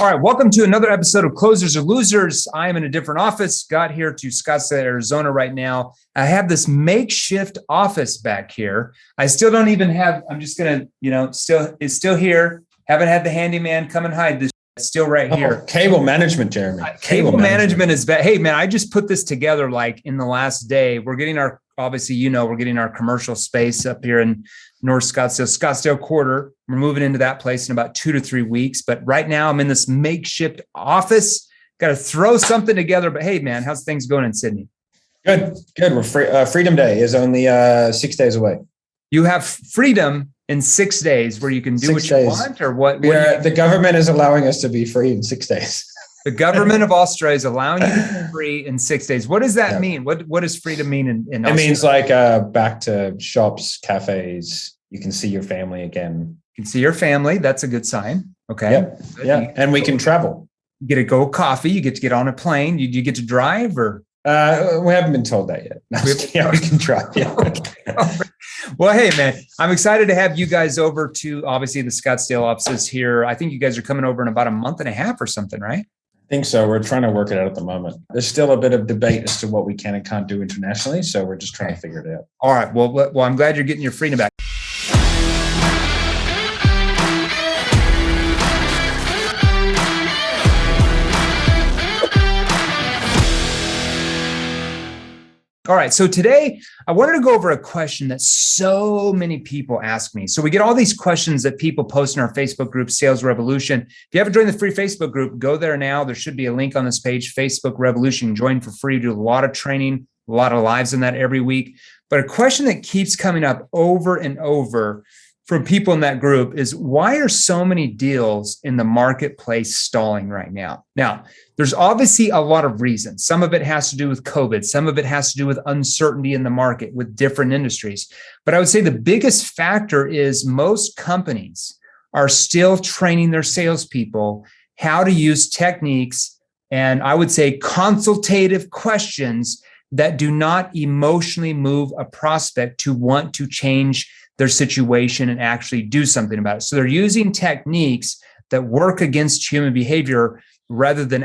All right, welcome to another episode of Closers or Losers. I am in a different office, got here to Scottsdale, Arizona right now. I have this makeshift office back here. I still don't even have, I'm just gonna, it's still here. Haven't had the handyman come and hide this. It's still right here. Cable management, Jeremy. Cable management is bad. Hey man, I just put this together like in the last day. We're getting our, obviously, we're getting our commercial space up here in North Scottsdale Quarter. We're moving into that place in about 2 to 3 weeks. But right now I'm in this makeshift office. Got to throw something together. But hey, man, how's things going in Sydney? Good. We're Freedom Day is only 6 days away. You have freedom in 6 days where you can do what you want, or what? The government is allowing us to be free in 6 days. The government of Australia is allowing you to be free in 6 days. What does that mean? What does freedom mean in Australia? It means like back to shops, cafes. You can see your family again. You can see your family. That's a good sign. Okay. Yep. Yeah. And we can travel. You get to go coffee. You get to get on a plane. You get to drive, or? We haven't been told that yet. We can try. Yeah. Well, hey, man, I'm excited to have you guys over to obviously the Scottsdale offices here. I think you guys are coming over in about a month and a half or something, right? I think so. We're trying to work it out at the moment. There's still a bit of debate as to what we can and can't do internationally. So we're just trying to figure it out. All right. Well, I'm glad you're getting your freedom back. All right. So today I wanted to go over a question that so many people ask me. So we get all these questions that people post in our Facebook group, Sales Revolution. If you haven't joined the free Facebook group, go there now. There should be a link on this page, Facebook Revolution. Join for free. We do a lot of training, a lot of lives in that every week. But a question that keeps coming up over and over from people in that group is, why are so many deals in the marketplace stalling right now? Now, there's obviously a lot of reasons. Some of it has to do with COVID. Some of it has to do with uncertainty in the market with different industries. But I would say the biggest factor is most companies are still training their salespeople how to use techniques, and I would say consultative questions that do not emotionally move a prospect to want to change their situation and actually do something about it. So they're using techniques that work against human behavior rather than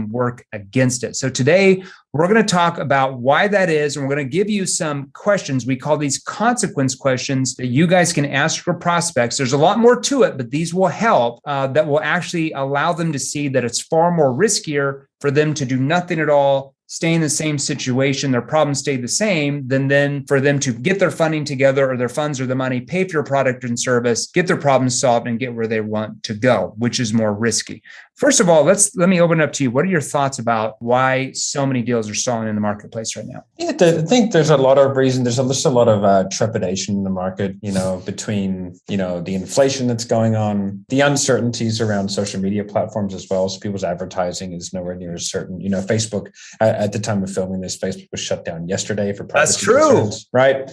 work against it. So today we're going to talk about why that is, and we're going to give you some questions. We call these consequence questions that you guys can ask your prospects. There's a lot more to it, but these will help that will actually allow them to see that it's far more riskier for them to do nothing at all, stay in the same situation, their problems stay the same, than for them to get their funding together or their funds or the money, pay for your product and service, get their problems solved, and get where they want to go, which is more risky. First of all, let me open it up to you. What are your thoughts about why so many deals are stalling in the marketplace right now? Yeah, I think there's a lot of reasons. There's just a lot of trepidation in the market, between, the inflation that's going on, the uncertainties around social media platforms as well. So people's advertising is nowhere near as certain. Facebook, at the time of filming this, Facebook was shut down yesterday for privacy concerns, right?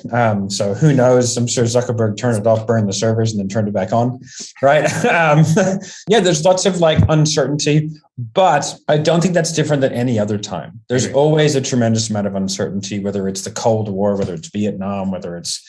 So who knows? I'm sure Zuckerberg turned it off, burned the servers, and then turned it back on, right? There's lots of uncertainty, but I don't think that's different than any other time. There's always a tremendous amount of uncertainty, whether it's the Cold War, whether it's Vietnam, whether it's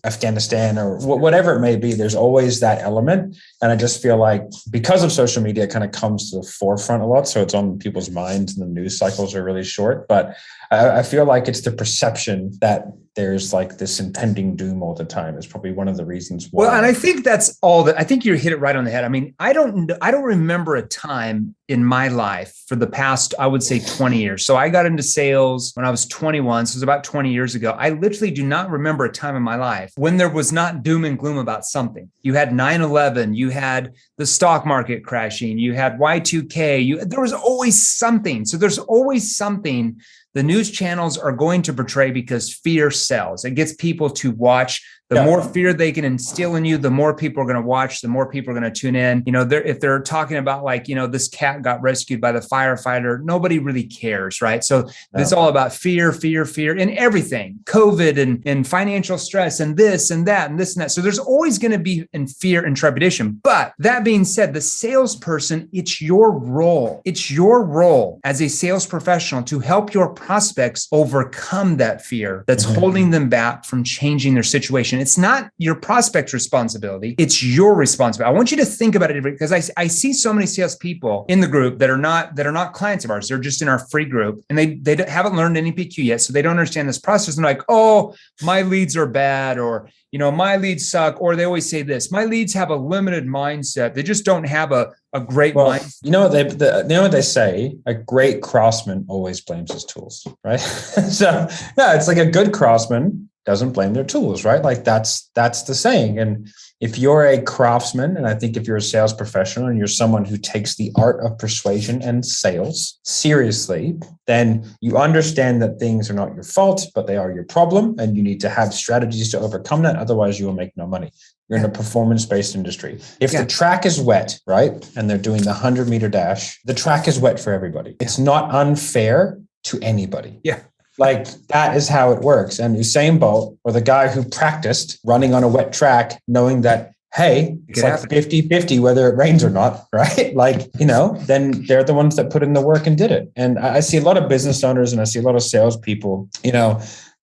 Afghanistan or whatever it may be. There's always that element. And I just feel like because of social media, it kind of comes to the forefront a lot. So it's on people's minds and the news cycles are really short. But I feel like it's the perception that there's this impending doom all the time is probably one of the reasons why. Well, and I think that's all that, I think you hit it right on the head. I mean, I don't remember a time in my life for the past, I would say 20 years. So I got into sales when I was 21. So it was about 20 years ago. I literally do not remember a time in my life when there was not doom and gloom about something. You had 9/11, you had the stock market crashing, you had Y2K, there was always something. So there's always something the news channels are going to portray because fear sells. It gets people to watch. The more fear they can instill in you, the more people are going to watch, the more people are going to tune in. If they're talking about this cat got rescued by the firefighter, nobody really cares, right? So it's all about fear, and everything, COVID and financial stress and this and that and this and that. So there's always going to be in fear and trepidation. But that being said, the salesperson, it's your role. It's your role as a sales professional to help your prospects overcome that fear that's holding them back from changing their situation. It's not your prospect's responsibility. It's your responsibility. I want you to think about it because I see so many salespeople in the group that are not clients of ours. They're just in our free group and they haven't learned any PQ yet. So they don't understand this process. And they're like, oh, my leads are bad, or, my leads suck. Or they always say this, my leads have a limited mindset. They just don't have a great mindset. You know what they say? A great craftsman always blames his tools, right? So yeah, it's like a good craftsman doesn't blame their tools, right? Like that's the saying. And if you're a craftsman, and I think if you're a sales professional and you're someone who takes the art of persuasion and sales seriously, then you understand that things are not your fault, but they are your problem. And you need to have strategies to overcome that. Otherwise you will make no money. You're in a performance-based industry. If the track is wet, right, and they're doing the 100-meter dash, the track is wet for everybody. It's not unfair to anybody. Yeah. Like that is how it works. And Usain Bolt, or the guy who practiced running on a wet track, knowing that, hey, it's like 50-50 whether it rains or not, right? Like, then they're the ones that put in the work and did it. And I see a lot of business owners and I see a lot of salespeople,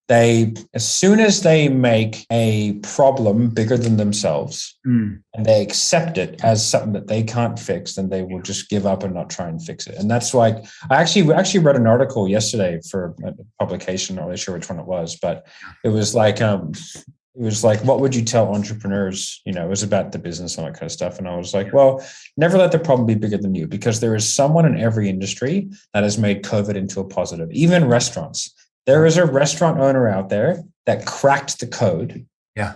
they, as soon as they make a problem bigger than themselves and they accept it as something that they can't fix, then they will just give up and not try and fix it. And that's why I actually read an article yesterday for a publication, not really sure which one it was, but it was like, what would you tell entrepreneurs? It was about the business and all that kind of stuff. And I was like, well, never let the problem be bigger than you, because there is someone in every industry that has made COVID into a positive, even restaurants. There is a restaurant owner out there that cracked the code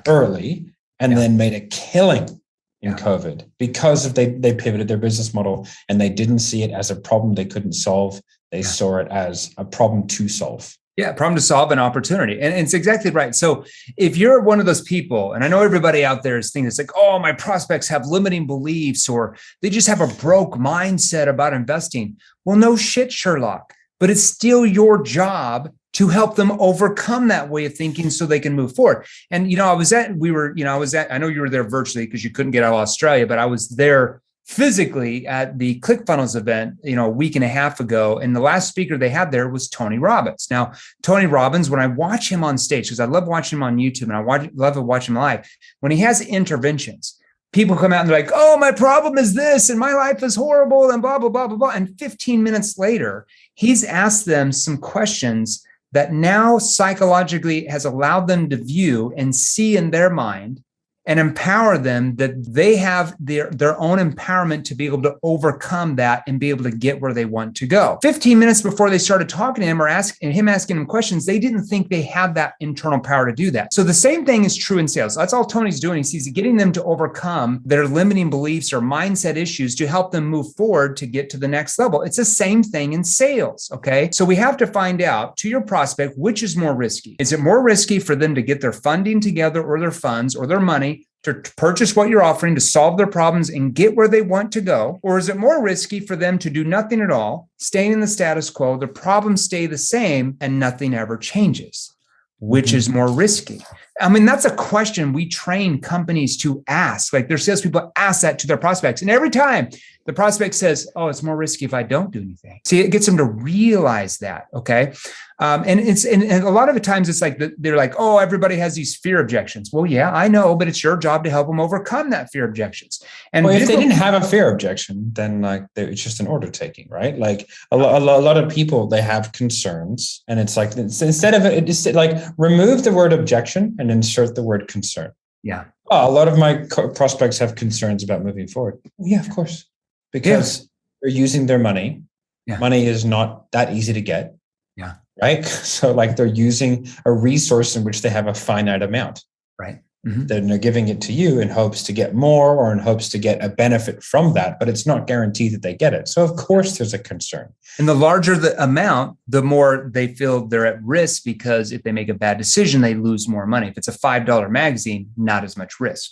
early and then made a killing in COVID because they pivoted their business model and they didn't see it as a problem they couldn't solve. They saw it as a problem to solve. Yeah, problem to solve, an opportunity. And it's exactly right. So if you're one of those people, and I know everybody out there is thinking it's like, oh, my prospects have limiting beliefs or they just have a broke mindset about investing. Well, no shit, Sherlock, but it's still your job to help them overcome that way of thinking so they can move forward. And, I know you were there virtually because you couldn't get out of Australia, but I was there physically at the ClickFunnels event, a week and a half ago. And the last speaker they had there was Tony Robbins. Now, Tony Robbins, when I watch him on stage, because I love watching him on YouTube and I love watching him live, when he has interventions, people come out and they're like, oh, my problem is this, and my life is horrible, and blah, blah, blah, blah, blah. And 15 minutes later, he's asked them some questions that now psychologically has allowed them to view and see in their mind and empower them that they have their own empowerment to be able to overcome that and be able to get where they want to go. 15 minutes before they started talking to him or asking him questions, they didn't think they had that internal power to do that. So the same thing is true in sales. That's all Tony's doing. He's getting them to overcome their limiting beliefs or mindset issues to help them move forward to get to the next level. It's the same thing in sales, okay? So we have to find out, to your prospect, which is more risky. Is it more risky for them to get their funding together or their funds or their money to purchase what you're offering to solve their problems and get where they want to go? Or is it more risky for them to do nothing at all, staying in the status quo, the problems stay the same, and nothing ever changes? Which is more risky? I mean, that's a question we train companies to ask. Like their salespeople ask that to their prospects. And every time the prospect says, oh, it's more risky if I don't do anything. See, it gets them to realize that, okay? And a lot of the times it's like, they're like, oh, everybody has these fear objections. Well, yeah, I know, but it's your job to help them overcome that fear objections. And if they didn't have a fear objection, then it's just an order taking, right? Like a lot of people, they have concerns, and it's like, instead of it, it's like remove the word objection and insert the word concern. Yeah. Oh, a lot of my prospects have concerns about moving forward. Well, yeah, of course, because they're using their money. Yeah. Money is not that easy to get. Yeah. Right. So like they're using a resource in which they have a finite amount. Right. Mm-hmm. Then they're giving it to you in hopes to get more or in hopes to get a benefit from that, but it's not guaranteed that they get it. So of course there's a concern. And the larger the amount, the more they feel they're at risk, because if they make a bad decision, they lose more money. If it's a $5 magazine, not as much risk.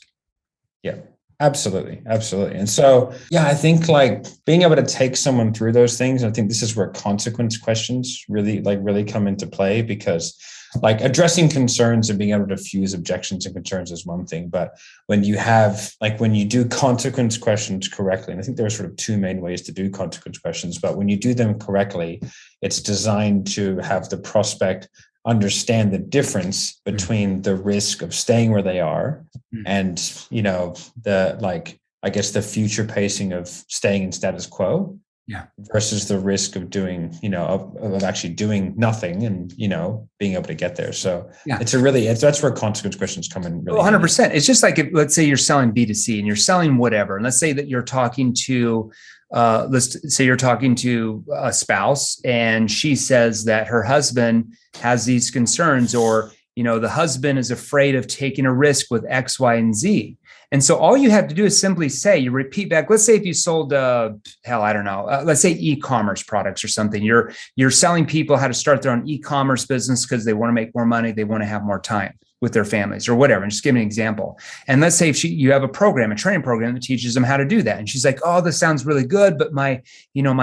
Yeah. Absolutely. Absolutely. And so, yeah, I think like being able to take someone through those things, I think this is where consequence questions really come into play, because like addressing concerns and being able to fuse objections and concerns is one thing. But when you do consequence questions correctly, and I think there are sort of two main ways to do consequence questions, but when you do them correctly, it's designed to have the prospect understand the difference between the risk of staying where they are and, I guess the future pacing of staying in status quo versus the risk of doing, of actually doing nothing and, being able to get there. So that's where consequence questions come in. Really 100%. It's just like, let's say you're selling B2C and you're selling whatever. And let's say that you're talking to, let's say you're talking to a spouse and she says that her husband has these concerns, or, the husband is afraid of taking a risk with X, Y, and Z. And so all you have to do is simply say, you repeat back. Let's say if you sold, let's say e-commerce products or something, you're selling people how to start their own e-commerce business because they want to make more money. They want to have more time with their families or whatever. And just give me an example. And let's say if you have a training program that teaches them how to do that. And she's like, oh, this sounds really good, but my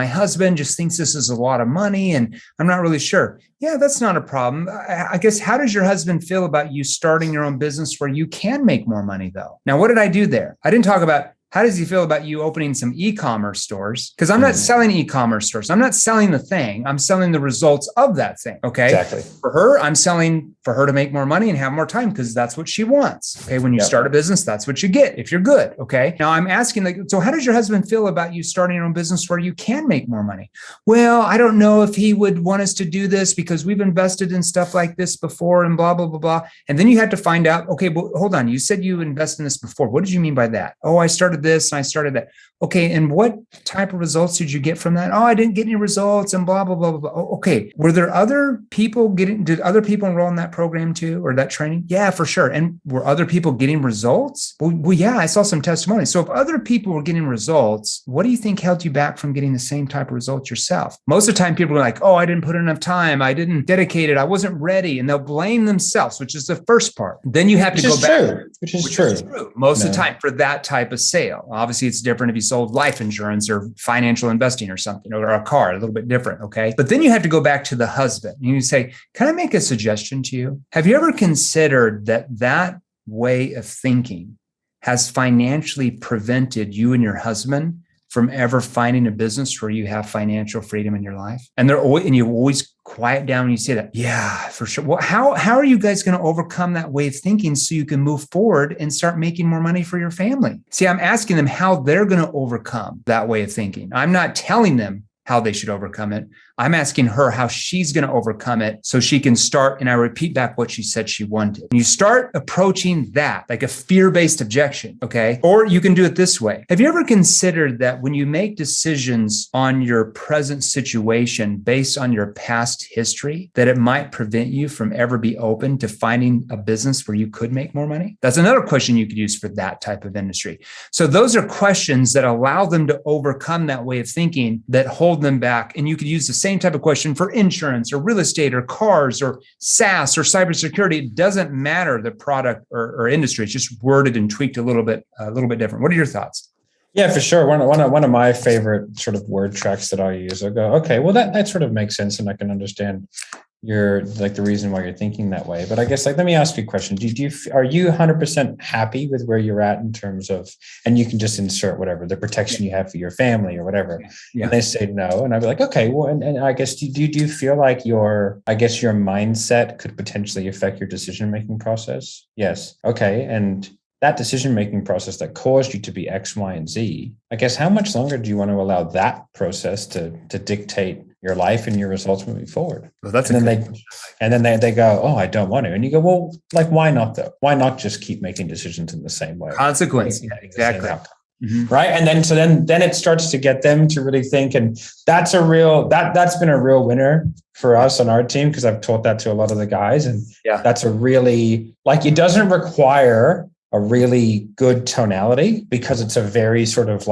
husband just thinks this is a lot of money and I'm not really sure. Yeah, that's not a problem. I guess, how does your husband feel about you starting your own business where you can make more money though? Now, what did I do there? I didn't talk about how does he feel about you opening some e-commerce stores? Because I'm not selling e-commerce stores. I'm not selling the thing. I'm selling the results of that thing. Okay. Exactly. For her, I'm selling for her to make more money and have more time because that's what she wants. Okay. When you start a business, that's what you get if you're good. Okay. Now I'm asking, so how does your husband feel about you starting your own business where you can make more money? Well, I don't know if he would want us to do this because we've invested in stuff like this before and blah, blah, blah, blah. And then you have to find out, okay, well, hold on. You said you invested in this before. What did you mean by that? Oh, I started this and I started that. Okay. And what type of results did you get from that? Oh, I didn't get any results and blah, blah, blah, blah, blah. Oh, okay. Were there other people did other people enroll in that program too, or that training? Yeah, for sure. And were other people getting results? Well, yeah, I saw some testimonies. So if other people were getting results, what do you think held you back from getting the same type of results yourself? Most of the time people are like, oh, I didn't put enough time. I didn't dedicate it. I wasn't ready. And they'll blame themselves, which is the first part. Then you have to go back. Which is true. Most of the time for that type of sale. Obviously, it's different if you sold life insurance or financial investing or something, or a car, a little bit different. Okay. But then you have to go back to the husband and you say, can I make a suggestion to you? Have you ever considered that way of thinking has financially prevented you and your husband from ever finding a business where you have financial freedom in your life? And you always quiet down when you say that. Yeah, for sure. Well, how are you guys going to overcome that way of thinking so you can move forward and start making more money for your family? See, I'm asking them how they're going to overcome that way of thinking. I'm not telling them how they should overcome it. I'm asking her how she's going to overcome it so she can start. And I repeat back what she said she wanted. And you start approaching that like a fear-based objection. Okay. Or you can do it this way. Have you ever considered that when you make decisions on your present situation based on your past history, that it might prevent you from ever be open to finding a business where you could make more money? That's another question you could use for that type of industry. So those are questions that allow them to overcome that way of thinking that hold them back. And you could use the same type of question for insurance or real estate or cars or SaaS or cybersecurity. It doesn't matter the product or industry. It's just worded and tweaked a little bit different. What are your thoughts? Yeah, for sure. One of my favorite sort of word tracks that I use, I go, okay, well, that sort of makes sense. And I can understand the reason why you're thinking that way. But I guess let me ask you a question. Are you 100% happy with where you're at in terms of, and you can just insert whatever, the protection you have for your family or whatever. Yeah. And they say no. And I'd be like, okay, well, and I guess, do you feel like your mindset could potentially affect your decision-making process? Yes. Okay. And that decision-making process that caused you to be X, Y, and Z, I guess, how much longer do you want to allow that process to dictate your life and your results moving forward? Well, that's and then they go, oh, I don't want to. And you go, well, why not though? Why not just keep making decisions in the same way? Consequence. Yeah, exactly. Mm-hmm. Right. And then it starts to get them to really think. And that's been a real winner for us on our team, because I've taught that to a lot of the guys. And that's a really, it doesn't require a really good tonality because it's a very sort of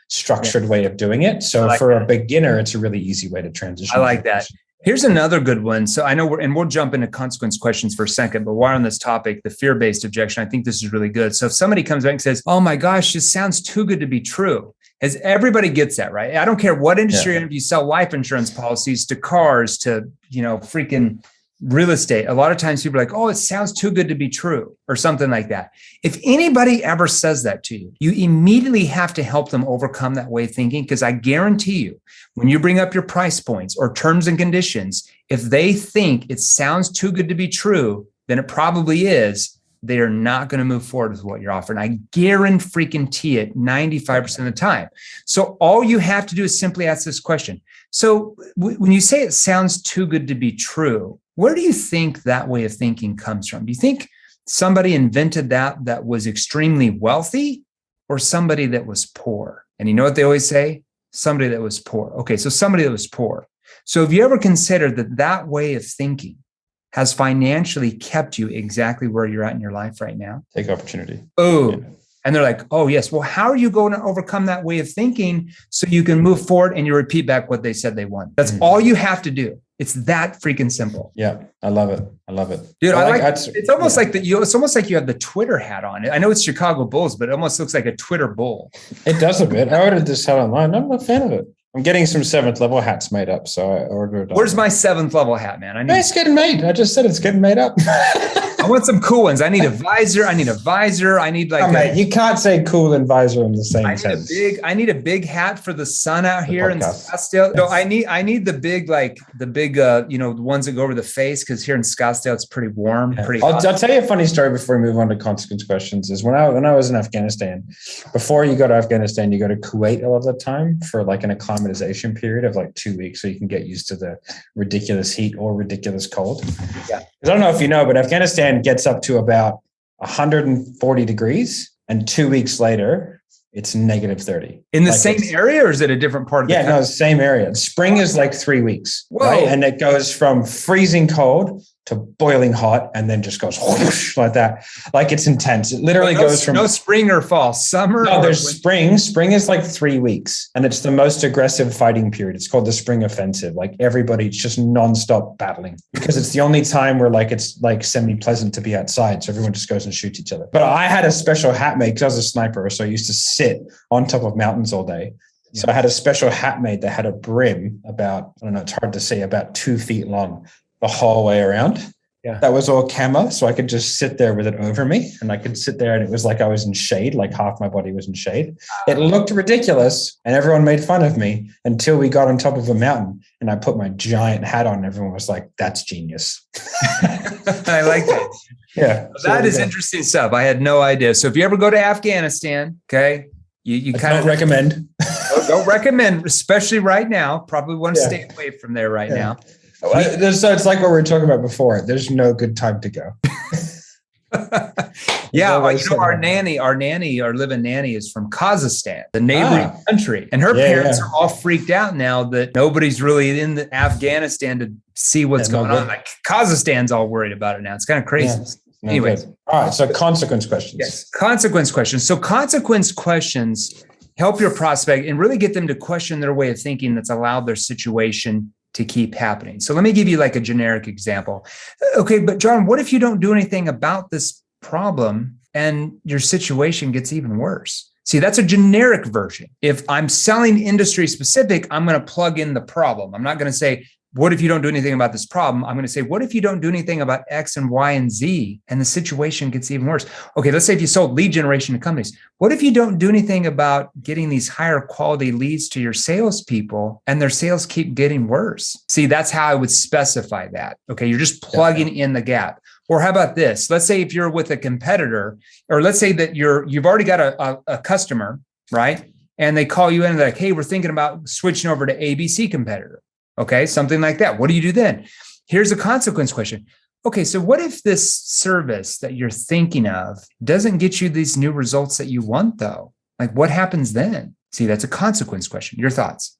structured way of doing it. So for a beginner, it's a really easy way to transition. I like that. Here's another good one. So I know we'll jump into consequence questions for a second, but while on this topic, the fear-based objection, I think this is really good. So if somebody comes back and says, oh my gosh, this sounds too good to be true. As everybody gets that, right? I don't care what industry, if you sell life insurance policies to cars, to, freaking, real estate, a lot of times people are like, oh, it sounds too good to be true or something like that. If anybody ever says that to you, you immediately have to help them overcome that way of thinking, because I guarantee you, when you bring up your price points or terms and conditions, if they think it sounds too good to be true, then it probably is. They are not going to move forward with what you're offering. I guarantee it 95% of the time. So all you have to do is simply ask this question. So when you say it sounds too good to be true, where do you think that way of thinking comes from? Do you think somebody invented that was extremely wealthy, or somebody that was poor? And you know what they always say? Somebody that was poor. Okay, so somebody that was poor. So have you ever considered that way of thinking has financially kept you exactly where you're at in your life right now? Take opportunity. Oh, Yeah. And they're like, oh, yes. Well, how are you going to overcome that way of thinking so you can move forward and you repeat back what they said they want? That's all you have to do. It's that freaking simple. Yeah, I love it. I love it, dude. It's almost like it's almost like you have the Twitter hat on. I know it's Chicago Bulls, but it almost looks like a Twitter bull. It does a bit. I ordered this hat online. I'm a fan of it. I'm getting some 7th level hats made up, so I ordered. Where's my 7th level hat, man? It's getting made. I just said it's getting made up. I want some cool ones. I need a visor. I need like. Mate, you can't say cool and visor in the same sentence. I need a big hat for the sun out here in Scottsdale. So I need the big the ones that go over the face, because here in Scottsdale it's pretty warm. Yeah. Pretty. I'll tell you a funny story before we move on to consequence questions. Is when I was in Afghanistan. Before you go to Afghanistan, you go to Kuwait a lot of the time for like an acclimatization period of like 2 weeks, so you can get used to the ridiculous heat or ridiculous cold. Yeah. I don't know if you know, but Afghanistan gets up to about 140 degrees, and 2 weeks later, it's -30. In the same area, or is it a different part of the country? Yeah, no, same area. Spring is like 3 weeks, Whoa. right? And it goes from freezing cold to boiling hot, and then just goes whoosh, like that. Like it's intense. It literally goes from no spring or fall, summer. No, there's spring. Spring is like 3 weeks, and it's the most aggressive fighting period. It's called the spring offensive. Like everybody's just nonstop battling, because it's the only time where like it's like semi-pleasant to be outside. So everyone just goes and shoots each other. But I had a special hat made because I was a sniper, so I used to sit on top of mountains all day. Yeah. So I had a special hat made that had a brim about, I don't know, it's hard to say, about 2 feet long the whole way around. Yeah. That was all camo, so I could just sit there with it over me, and I could sit there and it was like I was in shade, like half my body was in shade. It looked ridiculous, and everyone made fun of me until we got on top of a mountain and I put my giant hat on, and everyone was like, that's genius. I like that. Yeah. So that is interesting stuff. I had no idea. So if you ever go to Afghanistan, okay, you kind of recommend. Don't recommend, especially right now. Probably want to stay away from there right now. So it's like what we were talking about before. There's no good time to go. Yeah, our living nanny is from Kazakhstan, the neighboring country, and her parents are all freaked out now that nobody's really in Afghanistan to see what's going on. Like Kazakhstan's all worried about it now. It's kind of crazy. Yeah. Anyways, all right. So consequence questions. Yes, consequence questions. So consequence questions help your prospect and really get them to question their way of thinking that's allowed their situation to keep happening. So let me give you like a generic example. Okay, but John, what if you don't do anything about this problem and your situation gets even worse? See, that's a generic version. If I'm selling industry specific, I'm going to plug in the problem. I'm not going to say, what if you don't do anything about this problem? I'm going to say, what if you don't do anything about X and Y and Z and the situation gets even worse? Okay, let's say if you sold lead generation to companies, what if you don't do anything about getting these higher quality leads to your salespeople and their sales keep getting worse? See, that's how I would specify that. Okay, you're just plugging in the gap. Or how about this? Let's say if you're with a competitor, or let's say that you've already got a customer, right? And they call you in and they're like, hey, we're thinking about switching over to ABC competitor. Okay, something like that. What do you do then? Here's a consequence question. Okay, so what if this service that you're thinking of doesn't get you these new results that you want, though? Like, what happens then? See, that's a consequence question. Your thoughts?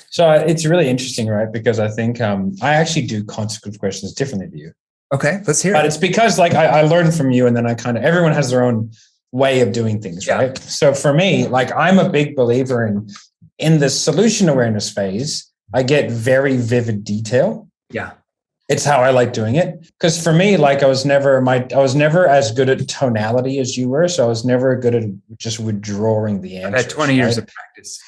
So it's really interesting, right? Because I think I actually do consequence questions differently to you. Okay, let's hear it. But it's because like I learned from you, and then everyone has their own way of doing things, right? So for me, like I'm a big believer in the solution awareness phase. I get very vivid detail. Yeah. It's how I like doing it. Because for me, like I was never as good at tonality as you were. So I was never good at just withdrawing the answer. I had 20 years of practice.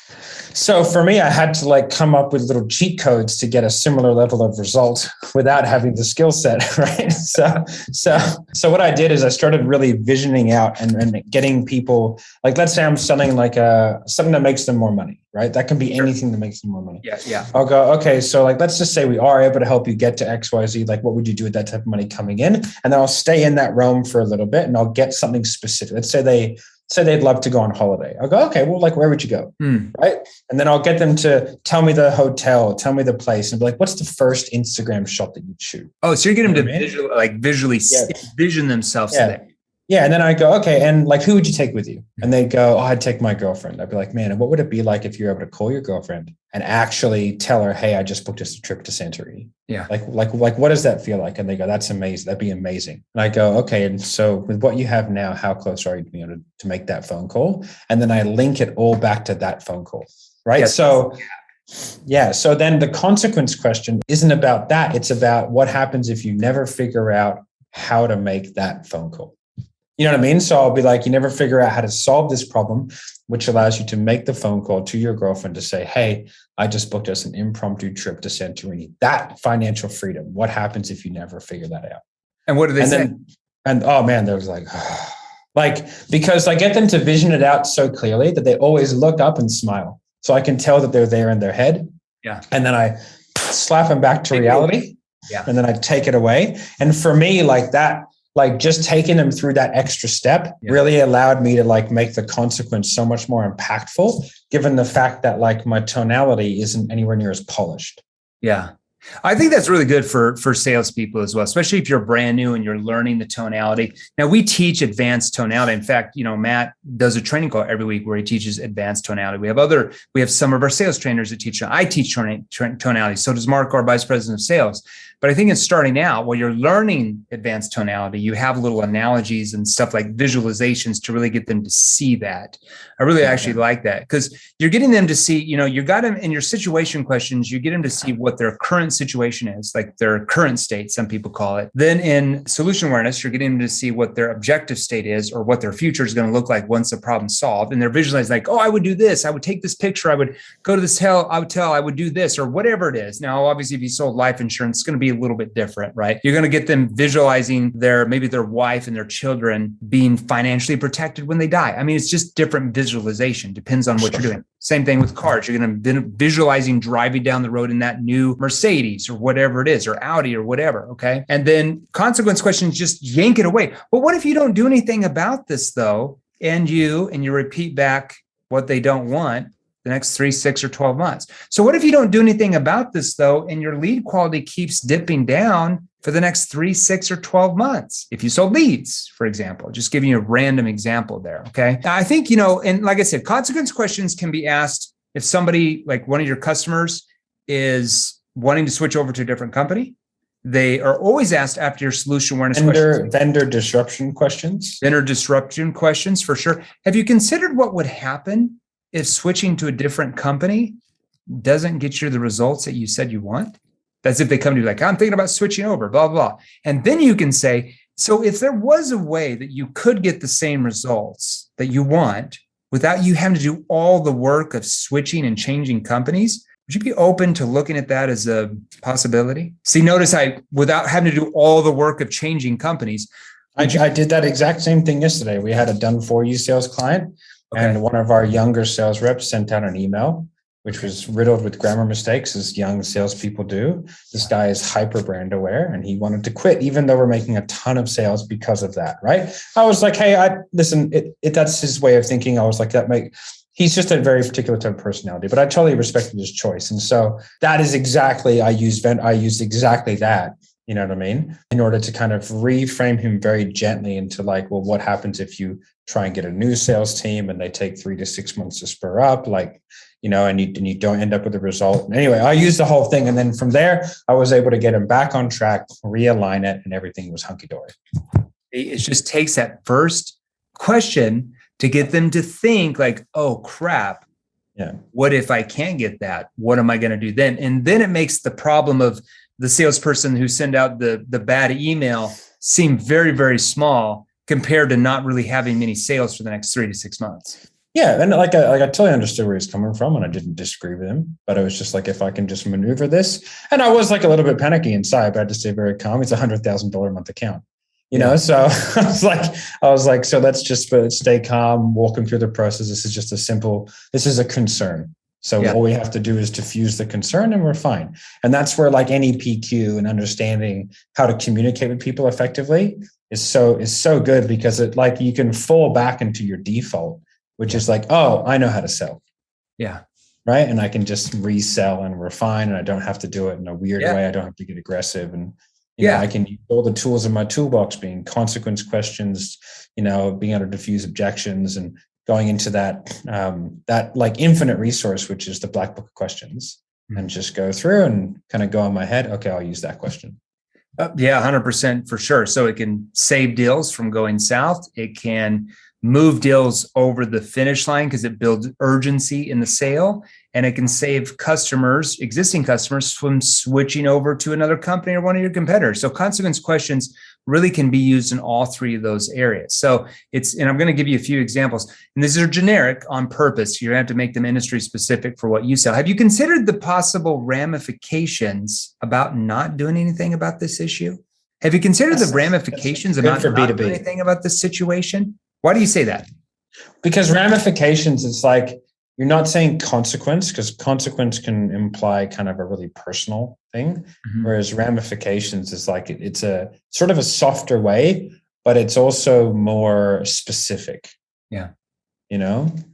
So for me, I had to like come up with little cheat codes to get a similar level of result without having the skill set, right? So what I did is I started really visioning out and getting people, like, let's say I'm selling like something that makes them more money, right? That can be anything that makes them more money. Yeah. I'll go, okay, so like, let's just say we are able to help you get to XYZ. Like, what would you do with that type of money coming in? And then I'll stay in that realm for a little bit and I'll get something specific. Let's say they'd love to go on holiday. I'll go, okay, well, like, where would you go? Right. And then I'll get them to tell me the hotel, tell me the place, and be like, what's the first Instagram shot that you'd shoot? Oh, so you're getting them to visually envision themselves there. Yeah. And then I go, okay, and like, who would you take with you? And they'd go, oh, I'd take my girlfriend. I'd be like, man, and what would it be like if you're able to call your girlfriend and actually tell her, hey, I just booked us a trip to Santorini? Yeah. Like, what does that feel like? And they go, that's amazing. That'd be amazing. And I go, okay. And so with what you have now, how close are you to being able to make that phone call? And then I link it all back to that phone call. Right. Yes. So then the consequence question isn't about that. It's about what happens if you never figure out how to make that phone call. You know what I mean? So I'll be like, you never figure out how to solve this problem, which allows you to make the phone call to your girlfriend to say, hey, I just booked us an impromptu trip to Santorini. That financial freedom. What happens if you never figure that out? And what do they say? And oh man, there was like, because I get them to vision it out so clearly that they always look up and smile. So I can tell that they're there in their head. Yeah. And then I slap them back to reality. Yeah. And then I take it away. And for me, like that, like just taking them through that extra step really allowed me to like make the consequence so much more impactful, given the fact that like my tonality isn't anywhere near as polished. Yeah. I think that's really good for salespeople as well, especially if you're brand new and you're learning the tonality. Now, we teach advanced tonality. In fact, Matt does a training call every week where he teaches advanced tonality. We have some of our sales trainers that teach. I teach tonality. So does Mark, our vice president of sales. But I think it's starting out while you're learning advanced tonality, you have little analogies and stuff like visualizations to really get them to see that. I really actually like that because you're getting them to see, you got them in your situation questions, you get them to see what their current situation is, like their current state, some people call it. Then in solution awareness, you're getting them to see what their objective state is or what their future is going to look like once the problem's solved. And they're visualizing like, oh, I would do this. I would take this picture. I would go to this hotel. I would do this or whatever it is. Now, obviously, if you sold life insurance, it's going to be a little bit different, right? You're going to get them visualizing maybe their wife and their children being financially protected when they die. I mean, it's just different visualization. Depends on what you're doing. Same thing with cars. You're going to be visualizing driving down the road in that new Mercedes or whatever it is, or Audi or whatever. Okay. And then consequence questions, just yank it away. But what if you don't do anything about this though? And you repeat back what they don't want the next 3, 6, or 12 months. So what if you don't do anything about this though, and your lead quality keeps dipping down for the next 3, 6, or 12 months? If you sold leads, for example, just giving you a random example there. Okay. I think, and like I said, consequence questions can be asked if somebody, like one of your customers, is wanting to switch over to a different company. They are always asked after your solution awareness questions. Vendor disruption questions. Vendor disruption questions for sure. Have you considered what would happen if switching to a different company doesn't get you the results that you said you want? That's if they come to you like, I'm thinking about switching over, blah, blah. And then you can say, so if there was a way that you could get the same results that you want without you having to do all the work of switching and changing companies, would you be open to looking at that as a possibility? See, notice without having to do all the work of changing companies. I did that exact same thing yesterday. We had a done for you sales client. Okay. And one of our younger sales reps sent out an email, which was riddled with grammar mistakes, as young salespeople do. This guy is hyper brand aware, and he wanted to quit, even though we're making a ton of sales because of that. Right? I was like, hey, listen. That's his way of thinking. I was like, he's just a very particular type of personality, but I totally respected his choice. And so that is exactly I used exactly that. You know what I mean? In order to kind of reframe him very gently into like, well, what happens if you try and get a new sales team and they take 3 to 6 months to spur up, like, and you don't end up with a result. Anyway, I used the whole thing. And then from there, I was able to get him back on track, realign it, and everything was hunky-dory. It just takes that first question to get them to think like, oh, crap. Yeah. What if I can't get that? What am I going to do then? And then it makes the problem of the salesperson who send out the bad email seem very, very small compared to not really having many sales for the next 3 to 6 months. Yeah, and like I totally understood where he's coming from, and I didn't disagree with him. But it was just like, if I can just maneuver this, and I was like a little bit panicky inside, but I had to stay very calm. It's $100,000 a month account, So I was like, so let's just stay calm, walk him through the process. This is a concern. So all we have to do is diffuse the concern, and we're fine. And that's where like any PQ and understanding how to communicate with people effectively is so good, because it like you can fall back into your default, which is like, oh, I know how to sell. Yeah. Right. And I can just resell and we're fine. And I don't have to do it in a weird way. I don't have to get aggressive. And, you know, I can use all the tools in my toolbox, being consequence questions, being able to diffuse objections, and going into that like infinite resource, which is the black book of questions, and just go through and kind of go in my head. Okay, I'll use that question. 100% for sure. So it can save deals from going south. It can move deals over the finish line because it builds urgency in the sale, and it can save existing customers from switching over to another company or one of your competitors. So consequence questions really can be used in all three of those areas. So and I'm going to give you a few examples, and these are generic on purpose. You're going to have to make them industry specific for what you sell. Have you considered the possible ramifications about not doing anything about this issue? Have you considered the ramifications about not doing anything about this situation? Why do you say that? Because ramifications, it's like, you're not saying consequence, because consequence can imply kind of a really personal thing. Whereas ramifications is like, it's a sort of a softer way, but it's also more specific. Yeah.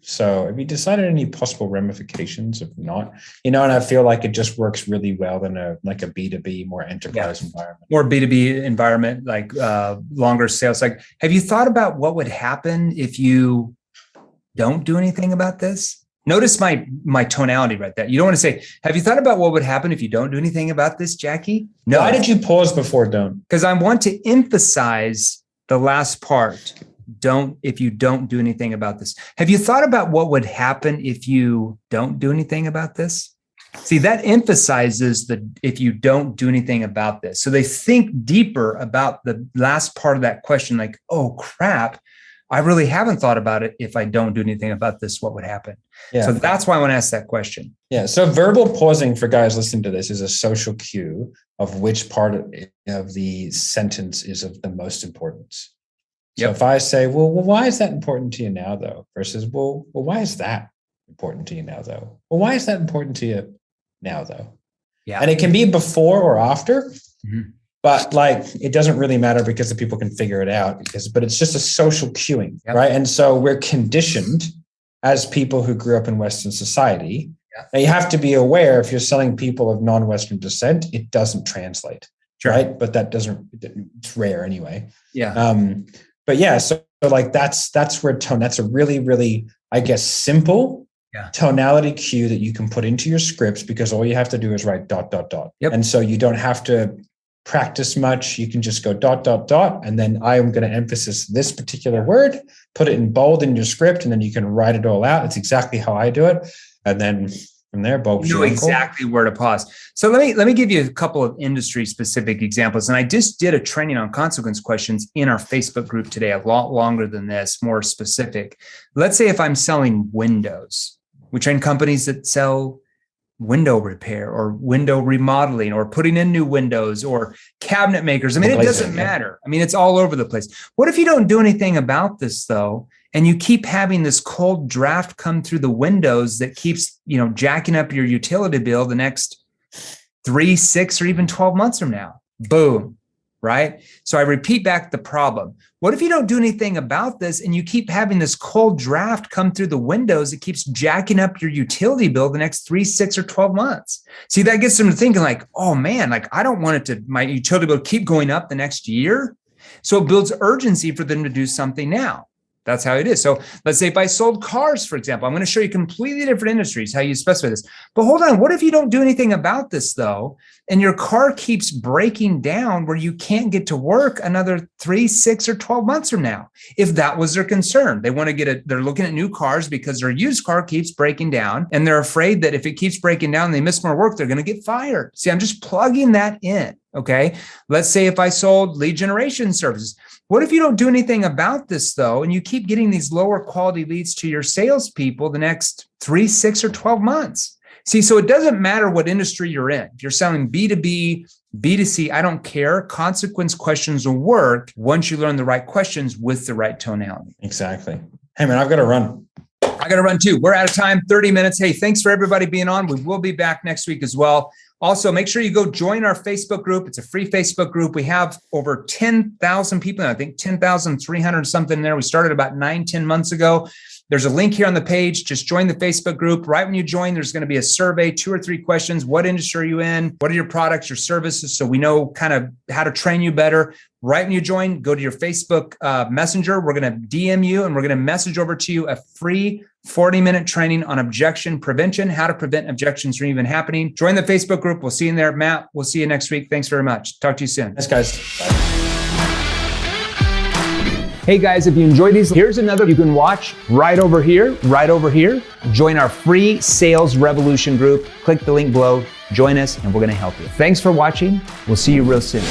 So have you decided any possible ramifications? If not, and I feel like it just works really well in a B2B, more enterprise environment. More B2B environment, like longer sales. Like, have you thought about what would happen if you don't do anything about this? Notice my tonality right there. You don't want to say, have you thought about what would happen if you don't do anything about this, Jackie? No. Why did you pause before don't? Because I want to emphasize the last part. If you don't do anything about this. Have you thought about what would happen if you don't do anything about this? See, that emphasizes if you don't do anything about this. So they think deeper about the last part of that question, like, oh crap, I really haven't thought about it. If I don't do anything about this, what would happen? Yeah. So that's why I want to ask that question. Yeah. So verbal pausing, for guys listening to this, is a social cue of which part of the sentence is of the most importance. So if I say, well, why is that important to you now, though? Versus, well, why is that important to you now, though? Well, why is that important to you now, though? Yeah. And it can be before or after, but like, it doesn't really matter because the people can figure it out but it's just a social cueing, right? And so we're conditioned as people who grew up in Western society. Now you have to be aware, if you're selling people of non-Western descent, it doesn't translate, right? But it's rare anyway. Yeah. But yeah, so like that's where that's a really, really, I guess, simple tonality cue that you can put into your scripts, because all you have to do is write ... And so you don't have to practice much. You can just go ... And then I am going to emphasize this particular word, put it in bold in your script, and then you can write it all out. It's exactly how I do it. And then from there, Bob, you know exactly where to pause. So let me give you a couple of industry specific examples. And I just did a training on consequence questions in our Facebook group today, a lot longer than this, more specific. Let's say if I'm selling windows, we train companies that sell window repair or window remodeling or putting in new windows or cabinet makers. I mean, it doesn't matter. I mean, it's all over the place. What if you don't do anything about this though? And you keep having this cold draft come through the windows that keeps, jacking up your utility bill the next 3, 6, or even 12 months from now. Boom. Right? So I repeat back the problem. What if you don't do anything about this and you keep having this cold draft come through the windows that keeps jacking up your utility bill the next 3, 6, or 12 months? See, that gets them to thinking like, oh man, like I don't want my utility bill keep going up the next year. So it builds urgency for them to do something now. That's how it is. So let's say if I sold cars, for example, I'm going to show you completely different industries, how you specify this. But hold on, what if you don't do anything about this though, and your car keeps breaking down where you can't get to work another 3, 6, or 12 months from now? If that was their concern, they want to they're looking at new cars because their used car keeps breaking down, and they're afraid that if it keeps breaking down, and they miss more work, they're going to get fired. See, I'm just plugging that in. Okay. Let's say if I sold lead generation services. What if you don't do anything about this though, and you keep getting these lower quality leads to your salespeople the next 3, 6, or 12 months? See, so it doesn't matter what industry you're in. If you're selling B2B, B2C, I don't care. Consequence questions will work once you learn the right questions with the right tonality. Exactly. Hey man, I've got to run. I got to run too. We're out of time, 30 minutes. Hey, thanks for everybody being on. We will be back next week as well. Also, make sure you go join our Facebook group. It's a free Facebook group. We have over 10,000 people, I think 10,300 something there. We started about 9-10 months ago. There's a link here on the page. Just join the Facebook group. Right when you join, there's going to be a survey, 2 or 3 questions. What industry are you in? What are your products, your services? So we know kind of how to train you better. Right when you join, go to your Facebook Messenger. We're going to DM you and we're going to message over to you a free 40-minute training on objection prevention, how to prevent objections from even happening. Join the Facebook group. We'll see you in there. Matt, we'll see you next week. Thanks very much. Talk to you soon. Thanks, guys. Bye. Hey guys, if you enjoyed these, here's another you can watch right over here, right over here. Join our free Sales Revolution group. Click the link below, join us, and we're going to help you. Thanks for watching. We'll see you real soon.